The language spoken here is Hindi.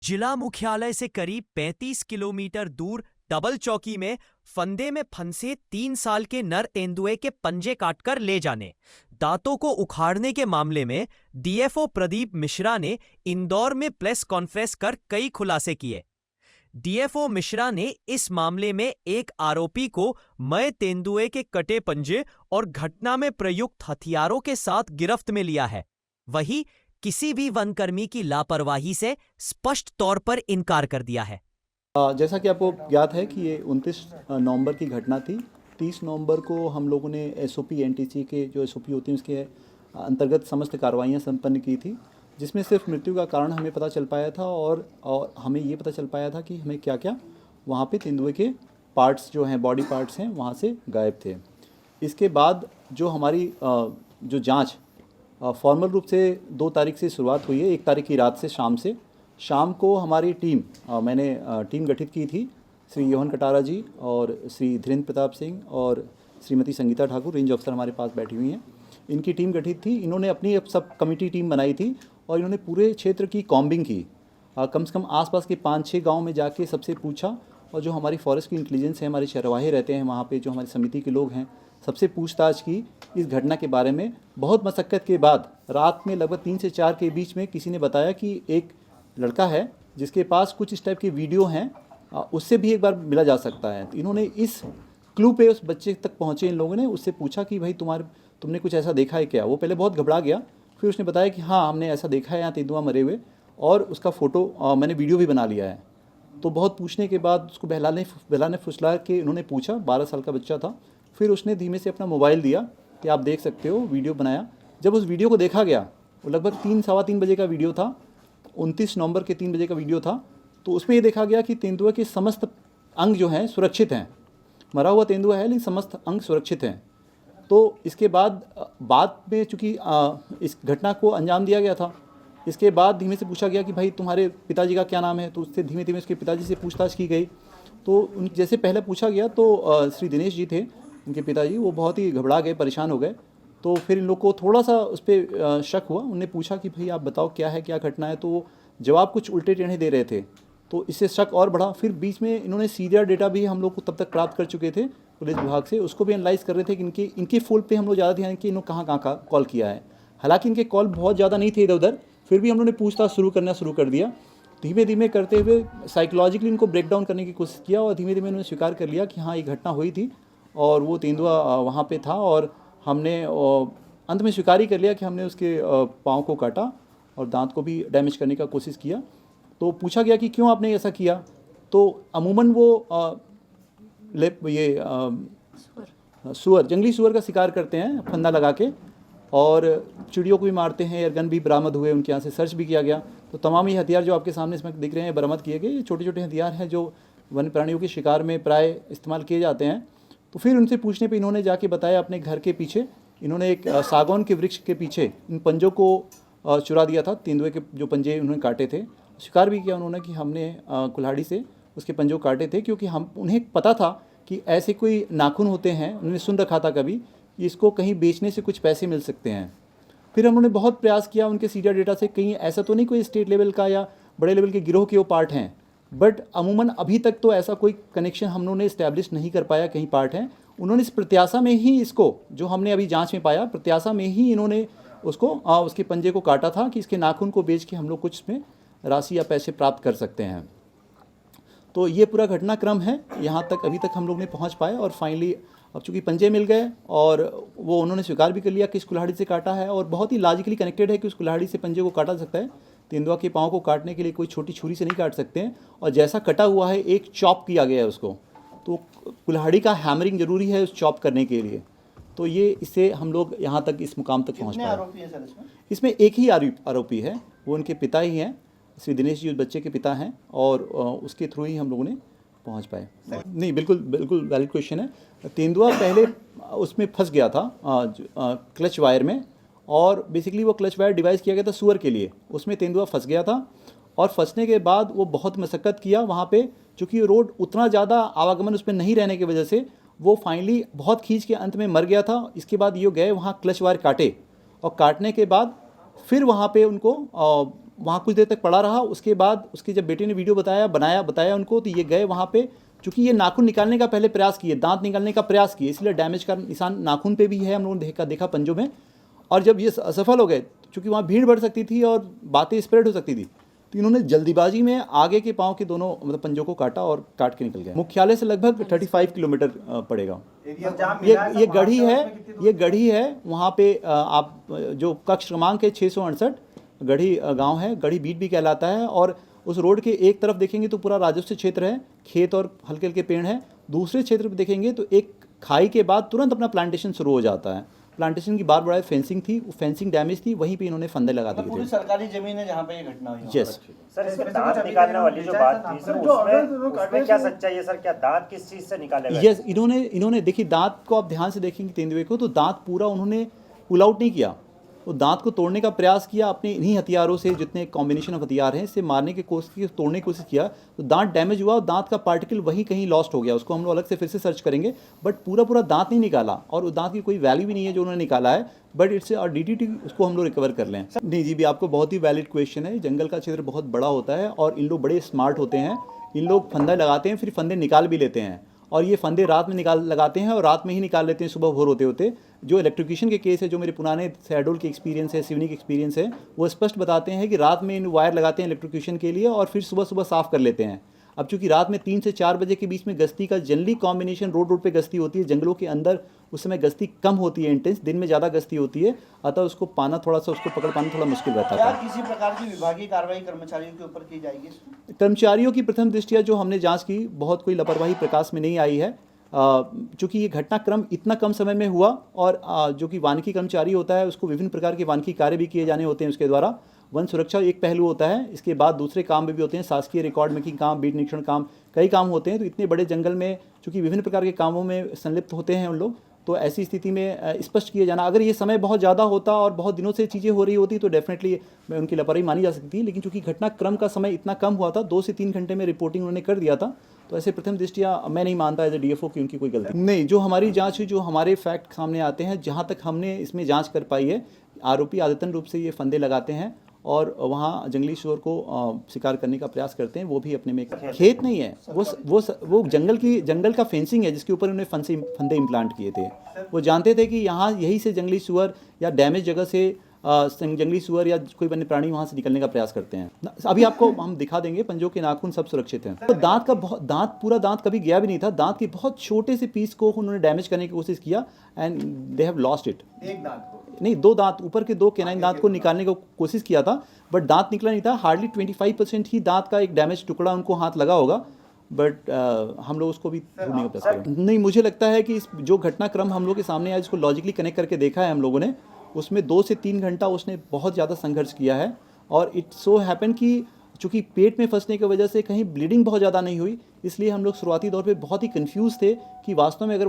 जिला मुख्यालय से करीब 35 किलोमीटर दूर डबल चौकी में फंदे में फंसे 3 साल के नर तेंदुए के पंजे काटकर ले जाने, दांतों को उखाड़ने के मामले में डीएफओ प्रदीप मिश्रा ने इंदौर में प्रेस कॉन्फ्रेंस कर कई खुलासे किए। डीएफओ मिश्रा ने इस मामले में एक आरोपी को मय तेंदुए के कटे पंजे और घटना में प्रयुक्त हथियारों के साथ गिरफ्त में लिया है। वहीं किसी भी वनकर्मी की लापरवाही से स्पष्ट तौर पर इनकार कर दिया है। जैसा कि आपको ज्ञात है कि ये 29 नवंबर की घटना थी। 30 नवंबर को हम लोगों ने एसओपी एनटीसी के जो एसओपी होती हैं उसके अंतर्गत समस्त कार्रवाइयाँ संपन्न की थी, जिसमें सिर्फ मृत्यु का कारण हमें पता चल पाया था और हमें ये पता चल पाया था कि हमें क्या क्या वहाँ पे तेंदुए के पार्ट्स जो हैं, बॉडी पार्ट्स हैं, वहाँ से गायब थे। इसके बाद जो हमारी जो जाँच फॉर्मल रूप से 2 तारीख से शुरुआत हुई है। 1 तारीख की रात से शाम को हमारी टीम मैंने टीम गठित की थी। श्री योहन कटारा जी और श्री धीरेन्द्र प्रताप सिंह और श्रीमती संगीता ठाकुर, रेंज ऑफिसर हमारे पास बैठी हुई हैं। इनकी टीम गठित थी। इन्होंने अपनी सब कमेटी टीम बनाई थी और इन्होंने पूरे क्षेत्र की कॉम्बिंग की। कम से कम आसपास के 5-6 गाँव में जाके सबसे पूछा और जो हमारी फॉरेस्ट की इंटेलिजेंस है, हमारे चरवाहे रहते हैं वहाँ पे, जो हमारी समिति के लोग हैं, सबसे पूछताछ की इस घटना के बारे में। बहुत मशक्क़त के बाद रात में लगभग 3 से 4 के बीच में किसी ने बताया कि एक लड़का है जिसके पास कुछ इस टाइप के वीडियो हैं, उससे भी एक बार मिला जा सकता है। तो इन्होंने इस क्लू पे उस बच्चे तक पहुँचे। इन लोगों ने उससे पूछा कि भाई तुमने कुछ ऐसा देखा है क्या? वो पहले बहुत घबरा गया, फिर उसने बताया कि हाँ, हमने ऐसा देखा है यहाँ तेंदुआ मरे हुए, और उसका फ़ोटो मैंने वीडियो भी बना लिया है। तो बहुत पूछने के बाद उसको बहलाने फुसला के उन्होंने पूछा, 12 साल का बच्चा था। फिर उसने धीमे से अपना मोबाइल दिया कि आप देख सकते हो, वीडियो बनाया। जब उस वीडियो को देखा गया, वो लगभग 3-3:15 बजे का वीडियो था, 29 नवंबर के 3 बजे का वीडियो था। तो उसमें ये देखा गया कि तेंदुआ के समस्त अंग जो हैं सुरक्षित हैं। मरा हुआ तेंदुआ है लेकिन समस्त अंग सुरक्षित हैं। तो इसके बाद में चूँकि इस घटना को अंजाम दिया गया था, इसके बाद धीमे से पूछा गया कि भाई तुम्हारे पिताजी का क्या नाम है? तो उससे धीमे धीमे उसके पिताजी से पूछताछ की गई। तो उन जैसे पहले पूछा गया तो श्री दिनेश जी थे उनके पिताजी, वो बहुत ही घबरा गए, परेशान हो गए। तो फिर इन लोग को थोड़ा सा उस पर शक हुआ। उनने पूछा कि भाई आप बताओ क्या है, क्या घटना है? तो वो जवाब कुछ उल्टे टेढ़े दे रहे थे, तो इससे शक और बढ़ा। फिर बीच में इन्होंने सीरियल डेटा भी हम लोग को तब तक प्राप्त कर चुके थे पुलिस विभाग से, उसको भी एनालाइज कर रहे थे कि इनके फ़ोन पे हम लोग ज़्यादा ध्यान कि इन्होंने कहाँ कहाँ कॉल किया है। हालांकि इनके कॉल बहुत ज़्यादा नहीं थे इधर उधर, फिर भी हम लोगों ने पूछताछ शुरू कर दिया। धीमे धीमे करते हुए साइकोलॉजिकली इनको ब्रेक डाउन करने की कोशिश किया और धीमे धीमे उन्होंने स्वीकार कर लिया कि हाँ, ये घटना हुई थी और वो तेंदुआ वहाँ पे था। और हमने अंत में स्वीकार ही कर लिया कि हमने उसके पाँव को काटा और दांत को भी डैमेज करने का कोशिश किया। तो पूछा गया कि क्यों आपने ऐसा किया? तो अमूमन वो सुअर, जंगली सुअर का शिकार करते हैं फंदा लगा के, और चिड़ियों को भी मारते हैं। एयरगन भी बरामद हुए, उनके यहाँ से सर्च भी किया गया। तो तमाम ये हथियार जो आपके सामने इसमें दिख रहे हैं बरामद किए गए। ये छोटे छोटे हथियार हैं जो वन्य प्राणियों के शिकार में प्राय इस्तेमाल किए जाते हैं। तो फिर उनसे पूछने पे इन्होंने जाके बताया अपने घर के पीछे इन्होंने एक सागौन के वृक्ष के पीछे इन पंजों को चुरा दिया था। तेंदुए के जो पंजे उन्होंने काटे थे, स्वीकार भी किया उन्होंने कि हमने कुल्हाड़ी से उसके पंजों काटे थे, क्योंकि उन्हें पता था कि ऐसे कोई नाखून होते हैं, उन्होंने सुन रखा था कभी, इसको कहीं बेचने से कुछ पैसे मिल सकते हैं। फिर हम लोगों ने बहुत प्रयास किया उनके सीरियल डेटा से, कहीं ऐसा तो नहीं कोई स्टेट लेवल का या बड़े लेवल के गिरोह के वो पार्ट हैं, बट अमूमन अभी तक तो ऐसा कोई कनेक्शन हम लोगों ने इस्टेब्लिश नहीं कर पाया कहीं पार्ट हैं। उन्होंने इस प्रत्याशा में ही इसको, जो हमने अभी जांच में पाया, प्रत्याशा में ही इन्होंने उसको उसके पंजे को काटा था कि इसके नाखून को बेच के हम लोग कुछ इसमें राशि या पैसे प्राप्त कर सकते हैं। तो ये पूरा घटनाक्रम है, यहाँ तक अभी तक हम लोग ने पहुँच पाए। और फाइनली अब चूँकि पंजे मिल गए और वो उन्होंने स्वीकार भी कर लिया कि इस कुल्हाड़ी से काटा है, और बहुत ही लॉजिकली कनेक्टेड है कि उस कुल्हाड़ी से पंजे को काटा सकता है। तेंदुआ के पाँव को काटने के लिए कोई छोटी छुरी से नहीं काट सकते हैं, और जैसा कटा हुआ है एक चॉप किया गया है उसको, तो कुल्हाड़ी का हैमरिंग जरूरी है उस चॉप करने के लिए। तो ये इससे हम लोग यहाँ तक इस मुकाम तक पहुँच पाए। इसमें एक ही आरोपी है, वो उनके पिता ही हैं, श्री दिनेश जी उस बच्चे के पिता हैं, और उसके थ्रू ही हम लोगों ने पहुंच पाए। नहीं, बिल्कुल वैलिड क्वेश्चन है। तेंदुआ पहले उसमें फंस गया था क्लच वायर में, और बेसिकली वो क्लच वायर डिवाइस किया गया था सुअर के लिए, उसमें तेंदुआ फंस गया था। और फंसने के बाद वो बहुत मशक्क़त किया वहाँ पे, चूँकि रोड उतना ज़्यादा आवागमन उसमें नहीं रहने की वजह से वो फाइनली बहुत खींच के अंत में मर गया था। इसके बाद ये गए वहाँ क्लच वायर काटे, और काटने के बाद फिर वहाँ पे उनको वहाँ कुछ देर तक पड़ा रहा। उसके बाद उसके जब बेटे ने वीडियो बताया उनको, तो ये गए वहाँ पे, चूँकि ये नाखून निकालने का पहले प्रयास किए, दांत निकालने का प्रयास किए, इसलिए डैमेज का निशान नाखून पे भी है, हम लोगों ने देखा पंजों में। और जब ये असफल हो गए, चूँकि वहाँ भीड़ बढ़ सकती थी और बातें स्प्रेड हो सकती थी, तो इन्होंने जल्दीबाजी में आगे के पाँव के दोनों मतलब पंजों को काटा और काट के निकल गए। मुख्यालय से लगभग 35 किलोमीटर पड़ेगा। ये गढ़ी है वहाँ पे आप जो कक्ष क्रमांक है 668, गढ़ी गांव है, गढ़ी बीट भी कहलाता है। और उस रोड के एक तरफ देखेंगे तो पूरा राजस्व क्षेत्र है, खेत और हल्के हल्के पेड़ हैं। दूसरे क्षेत्र पे देखेंगे तो एक खाई के बाद तुरंत अपना प्लांटेशन शुरू हो जाता है। प्लांटेशन की बार बड़ा फेंसिंग थी, वो फेंसिंग डैमेज थी, वहीं पे इन्होंने फंदे लगा दिए थे। पूरी सरकारी जमीन है जहाँ पे ये घटना हुई। यस सर, इसमें दांत निकालने वाली जो बात थी सर, उसमें क्या सच्चाई है सर? क्या दांत किस चीज से निकाले गए? यस, इन्होंने देखिए दांत को आप ध्यान से देखेंगे तेंदुए को, तो दांत पूरा उन्होंने पुल आउट नहीं किया, वो दांत को तोड़ने का प्रयास किया अपने इन्हीं हथियारों से, जितने कॉम्बिनेशन ऑफ हथियार हैं, इससे मारने की कोशिश की, तोड़ने की कोशिश किया, तो दांत डैमेज हुआ और दांत का पार्टिकल वहीं कहीं लॉस्ट हो गया। उसको हम लोग अलग से फिर से सर्च करेंगे, बट पूरा दांत नहीं निकाला, और उस दांत की कोई वैल्यू भी नहीं है जो उन्होंने निकाला है, बट इट्स और DDT उसको हम लोग रिकवर कर लें। नहीं जी, भी आपको बहुत ही वैलिड क्वेश्चन है। जंगल का क्षेत्र बहुत बड़ा होता है और इन लोग बड़े स्मार्ट होते हैं। इन लोग फंदा लगाते हैं, फिर फंदे निकाल भी लेते हैं, और ये फंदे रात में लगाते हैं और रात में ही निकाल लेते हैं, सुबह भोर होते होते। जो इलेक्ट्रिक्यूशन के केस है, जो मेरे पुराने शहडोल के एक्सपीरियंस है, सिवनी के एक्सपीरियंस है, वो स्पष्ट बताते हैं कि रात में इन वायर लगाते हैं इलेक्ट्रिक्यूशन के लिए और फिर सुबह साफ़ कर लेते हैं। अब चूंकि रात में 3 से 4 बजे के बीच में गश्ती का जनरली कॉम्बिनेशन रोड पे गश्ती होती है, जंगलों के अंदर उस समय गश्ती कम होती है, इंटेंस, दिन में ज़्यादा गश्ती होती है, अतः उसको पाना थोड़ा सा, उसको पकड़ पाना थोड़ा मुश्किल रहता क्या था। किसी प्रकार की विभागीय कार्रवाई कर्मचारियों के ऊपर की जाएगी? कर्मचारियों की प्रथम दृष्टिया जो हमने जांच की, बहुत कोई लापरवाही प्रकाश में नहीं आई है। चूँकि ये घटनाक्रम इतना कम समय में हुआ, और जो कि वानिकी कर्मचारी होता है, उसको विभिन्न प्रकार के वानिकी कार्य भी किए जाने होते हैं उसके द्वारा। वन सुरक्षा एक पहलू होता है, इसके बाद दूसरे काम में भी होते हैं, शासकीय रिकॉर्ड मेकिंग काम, बीट निरीक्षण काम, कई काम होते हैं। तो इतने बड़े जंगल में चूँकि विभिन्न प्रकार के कामों में संलिप्त होते हैं उन लोग, तो ऐसी स्थिति में स्पष्ट किया जाना, अगर ये समय बहुत ज़्यादा होता और बहुत दिनों से चीज़ें हो रही होती, तो डेफिनेटली उनकी लापरवाही मानी जा सकती है। लेकिन चूँकि घटनाक्रम का समय इतना कम हुआ था, 2 से 3 घंटे में रिपोर्टिंग उन्होंने कर दिया था, तो ऐसे प्रथम दृष्टिया मैं नहीं मानता एज ए DFO की उनकी कोई गलती नहीं। जो हमारी जांच हुई, जो हमारे फैक्ट सामने आते हैं, जहां तक हमने इसमें जांच कर पाई है, आरोपी आदतन रूप से ये फंदे लगाते हैं और वहाँ जंगली सुअर को शिकार करने का प्रयास करते हैं। वो भी अपने में खेत नहीं है, वो जंगल का फेंसिंग है, जिसके ऊपर उन्होंने फंदे इम्प्लांट किए थे। वो जानते थे कि यहाँ यहीं से जंगली सुअर या डैमेज जगह से जंगली सुअर या कोई वन्य प्राणी वहाँ से निकलने का प्रयास करते हैं। अभी आपको हम दिखा देंगे, पंजों के नाखून सब सुरक्षित हैं। तो पूरा दांत कभी गया भी नहीं था। दांत के बहुत छोटे से पीस को उन्होंने डैमेज करने की कोशिश किया and they have lost it. एक दांत को नहीं, 2 दांत, ऊपर के 2 कैनाइन दांत को निकालने की कोशिश किया था, बट दांत निकला नहीं था। हार्डली 25% ही दांत का एक डैमेज टुकड़ा उनको हाथ लगा होगा, बट हम लोग उसको भी ढूंढने का प्रयास करेंगे। नहीं, मुझे लगता है कि जो घटनाक्रम हम लोग के सामने आया, जिसको लॉजिकली कनेक्ट करके देखा है हम लोगों ने, उसमें 2 से 3 घंटा उसने बहुत ज़्यादा संघर्ष किया है। और इट सो हैपन कि चूँकि पेट में फंसने की वजह से कहीं ब्लीडिंग बहुत ज़्यादा नहीं हुई, इसलिए हम लोग शुरुआती दौर पे बहुत ही कंफ्यूज थे कि वास्तव में अगर